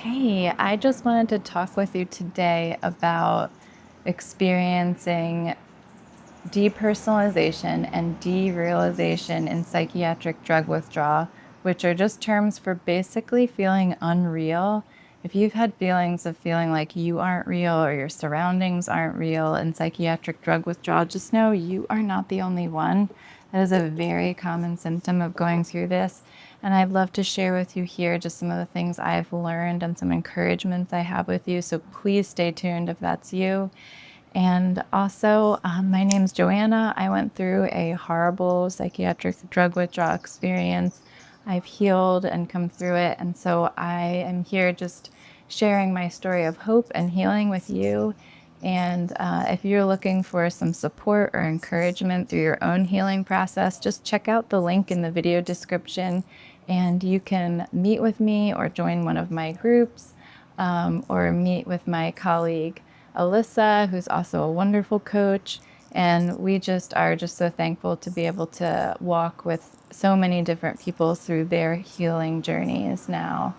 Hey, I just wanted to talk with you today about experiencing depersonalization and derealization in psychiatric drug withdrawal, which are just terms for basically feeling unreal. If you've had feelings of feeling like you aren't real or your surroundings aren't real in psychiatric drug withdrawal, just know you are not the only one. That is a very common symptom of going through this. And I'd love to share with you here just some of the things I've learned and some encouragements I have with you. So please stay tuned if that's you. And also, my name's Joanna. I went through a horrible psychiatric drug withdrawal experience. I've healed and come through it. And so I am here just sharing my story of hope and healing with you. And if you're looking for some support or encouragement through your own healing process, just check out the link in the video description and you can meet with me or join one of my groups or meet with my colleague Alyssa, who's also a wonderful coach. And we just are just so thankful to be able to walk with so many different people through their healing journeys now.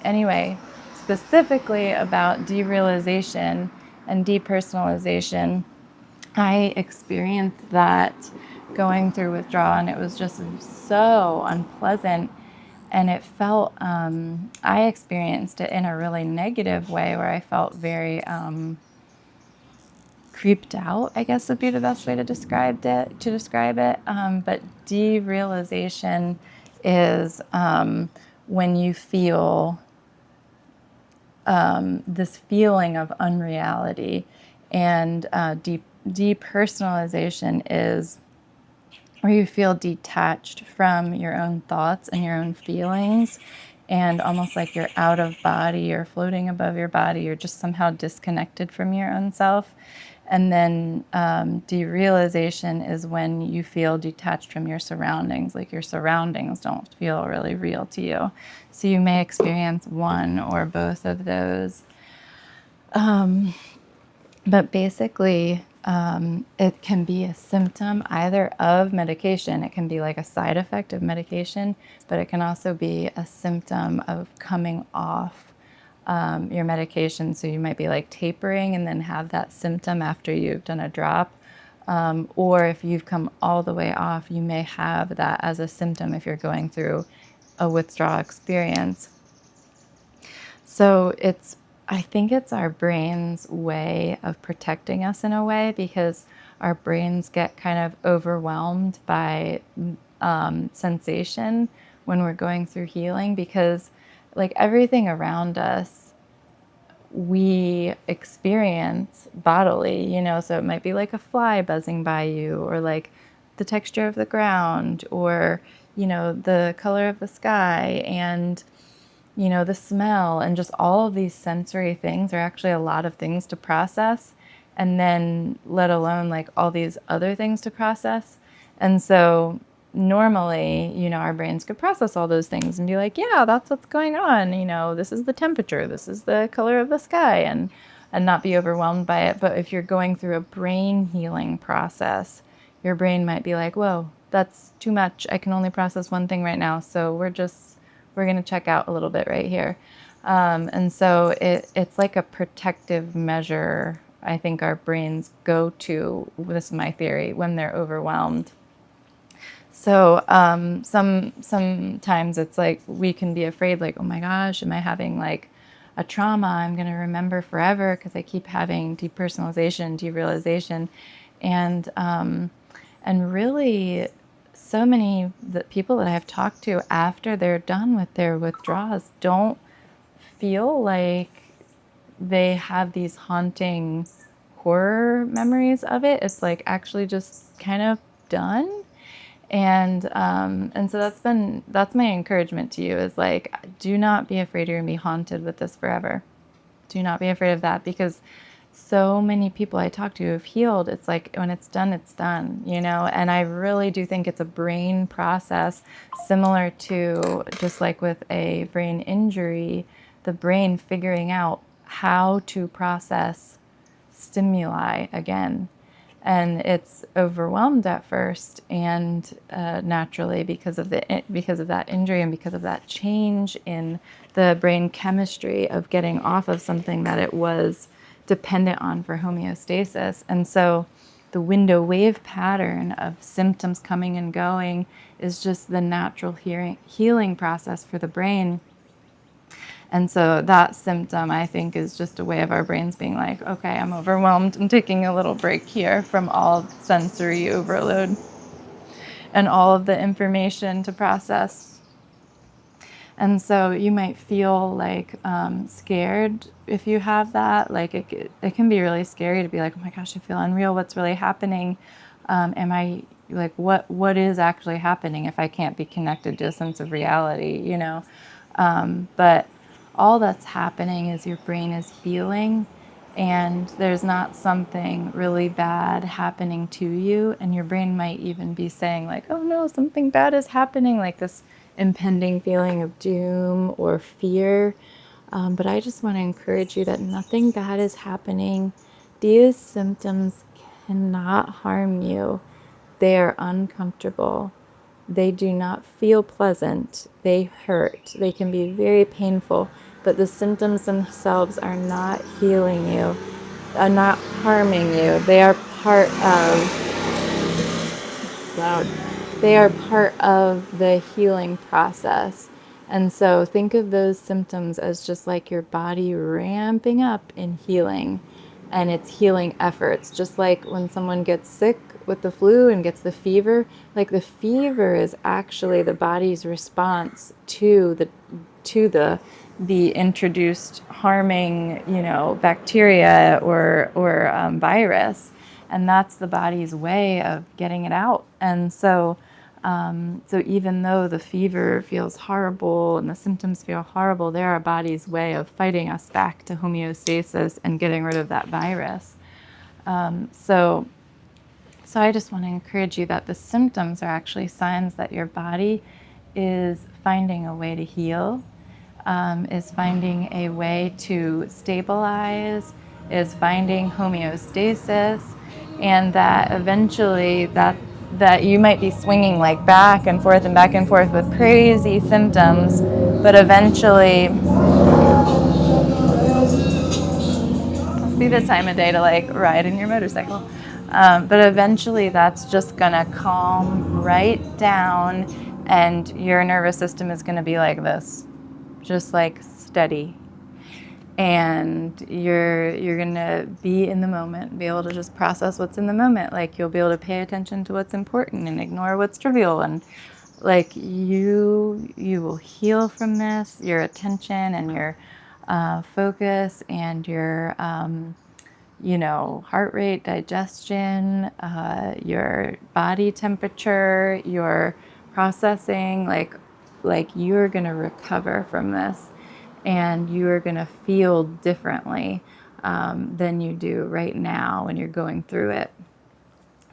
Anyway, specifically about derealization and depersonalization, I experienced that going through withdrawal, and it was just so unpleasant. And it felt, I experienced it in a really negative way where I felt very creeped out, I guess would be the best way to describe it. But derealization is when you feel this feeling of unreality, and depersonalization is where you feel detached from your own thoughts and your own feelings, and almost like you're out of body, you're floating above your body, you're just somehow disconnected from your own self. And then derealization is when you feel detached from your surroundings, like your surroundings don't feel really real to you. So you may experience one or both of those. But basically, it can be a symptom either of medication. It can be like a side effect of medication, but it can also be a symptom of coming off your medication. So you might be like tapering and then have that symptom after you've done a drop. Or if you've come all the way off, you may have that as a symptom if you're going through a withdrawal experience. So I think it's our brain's way of protecting us in a way, because our brains get kind of overwhelmed by sensation when we're going through healing, because like everything around us we experience bodily, so it might be like a fly buzzing by you, or like the texture of the ground, or the color of the sky, and the smell, and just all of these sensory things are actually a lot of things to process, and then let alone like all these other things to process. And so normally, our brains could process all those things and be like, yeah, that's what's going on. This is the temperature, this is the color of the sky, and not be overwhelmed by it. But if you're going through a brain healing process, your brain might be like, whoa, that's too much. I can only process one thing right now. So we're going to check out a little bit right here. And so it's like a protective measure, I think our brains go to, this is my theory, when they're overwhelmed. So sometimes it's like we can be afraid, like, oh my gosh, am I having like a trauma I'm going to remember forever because I keep having depersonalization, derealization, and really so many the people that I've talked to after they're done with their withdrawals don't feel like they have these haunting horror memories of it. It's like actually just kind of done. And so that's my encouragement to you, is like, do not be afraid you're gonna be haunted with this forever. Do not be afraid of that, because so many people I talk to have healed. It's like when it's done, and I really do think it's a brain process similar to just like with a brain injury, the brain figuring out how to process stimuli again. and it's overwhelmed at first, and naturally because of that injury and because of that change in the brain chemistry of getting off of something that it was dependent on for homeostasis. And so the window wave pattern of symptoms coming and going is just the natural healing process for the brain. And so that symptom, I think, is just a way of our brains being like, okay, I'm overwhelmed. I'm taking a little break here from all sensory overload and all of the information to process. And so you might feel like scared if you have that. Like it can be really scary to be like, oh my gosh, I feel unreal. What's really happening? Am I like what is actually happening if I can't be connected to a sense of reality? But all that's happening is your brain is healing, and there's not something really bad happening to you, and your brain might even be saying like, oh no, something bad is happening, like this impending feeling of doom or fear. But I just want to encourage you that nothing bad is happening. These symptoms cannot harm you. They are uncomfortable. They do not feel pleasant. They hurt. They can be very painful, but the symptoms themselves are not healing you, are not harming you. They are part of loud. They are part of the healing process. And so think of those symptoms as just like your body ramping up in healing and its healing efforts. Just like when someone gets sick with the flu and gets the fever, like the fever is actually the body's response to the introduced harming, bacteria or virus, and that's the body's way of getting it out. And so even though the fever feels horrible and the symptoms feel horrible, they're our body's way of fighting us back to homeostasis and getting rid of that virus. So I just want to encourage you that the symptoms are actually signs that your body is finding a way to heal, is finding a way to stabilize, is finding homeostasis, and that eventually that you might be swinging like back and forth with crazy symptoms, but eventually must be the time of day to like ride in your motorcycle. But eventually that's just gonna calm right down, and your nervous system is gonna be like this, just like steady, and you're gonna be in the moment, be able to just process what's in the moment. Like you'll be able to pay attention to what's important and ignore what's trivial, and like you will heal from this. Your attention and your focus and your heart rate, digestion, your body temperature, your processing, like you're gonna recover from this, and you are gonna feel differently than you do right now when you're going through it.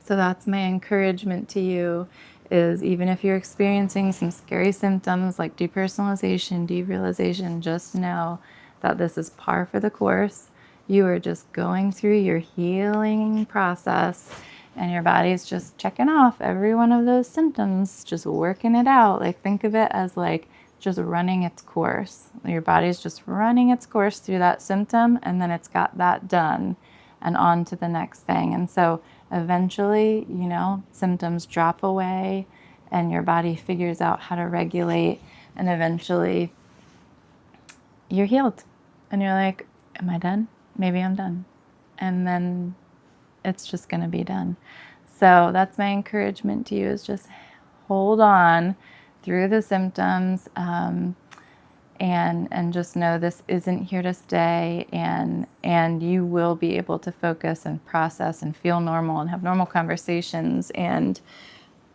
So that's my encouragement to you, is even if you're experiencing some scary symptoms like depersonalization, derealization, just know that this is par for the course. You are just going through your healing process, and your body's just checking off every one of those symptoms, just working it out. Like think of it as like just running its course. Your body's just running its course through that symptom, and then it's got that done and on to the next thing. And so eventually, symptoms drop away and your body figures out how to regulate, and eventually you're healed. And you're like, am I done? Maybe I'm done. And then it's just going to be done. So that's my encouragement to you, is just hold on through the symptoms, and just know this isn't here to stay, and you will be able to focus and process and feel normal and have normal conversations and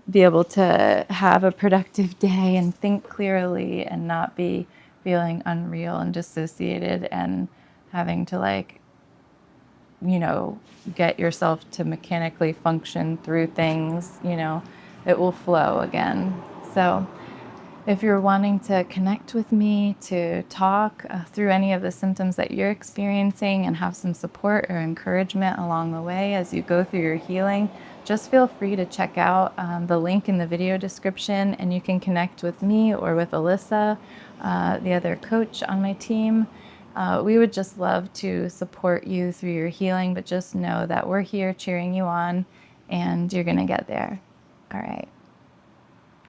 be able to have a productive day and think clearly and not be feeling unreal and dissociated and having to get yourself to mechanically function through things. It will flow again. So If you're wanting to connect with me to talk through any of the symptoms that you're experiencing and have some support or encouragement along the way as you go through your healing, just feel free to check out the link in the video description, and you can connect with me or with Alyssa, the other coach on my team. We would just love to support you through your healing, but just know that we're here cheering you on and you're going to get there. All right.